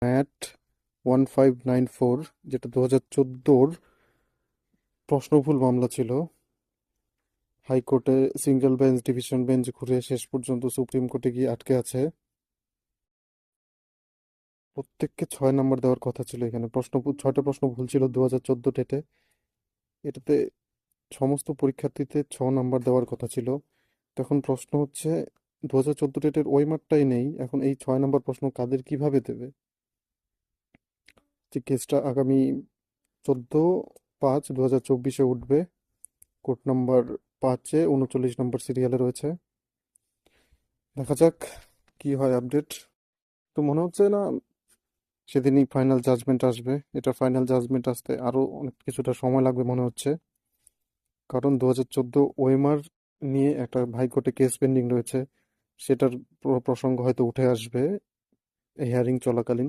Mat 1594, যেটা 2014 প্রশ্নভুল মামলা ছিল। হাইকোর্টে সিঙ্গেল বেঞ্চ, ডিভিশন বেঞ্চ ঘুরে শেষ পর্যন্ত সুপ্রিম কোর্টে গিয়ে আটকে আছে। প্রত্যেককে 6 নাম্বার দেওয়ার কথা ছিল। এখানে 6টা প্রশ্ন ভুল ছিল 2014 ডেটে। এটাতে সমস্ত পরীক্ষার্থীতে 6 নাম্বার দেওয়ার কথা ছিল। তখন প্রশ্ন হচ্ছে, 2014 ডেটের ওই মার্কটাই নেই, এখন এই 6 নাম্বার প্রশ্ন কাদের কিভাবে দেবে? যে কেসটা আগামী 14/5/2024 উঠবে। কোর্ট নাম্বার 5-এ 39 নম্বর সিরিয়ালে রয়েছে। দেখা যাক কি হয় আপডেট। তো মনে হচ্ছে না সেদিনই ফাইনাল জাজমেন্ট আসবে। এটা ফাইনাল জাজমেন্ট আসতে আরো অনেক কিছুটা সময় লাগবে মনে হচ্ছে, কারণ 2014 ওএমআর নিয়ে একটা হাইকোর্টে কেস পেন্ডিং রয়েছে। সেটার প্রসঙ্গ হয়তো উঠে আসবে এই হিয়ারিং চলাকালীন।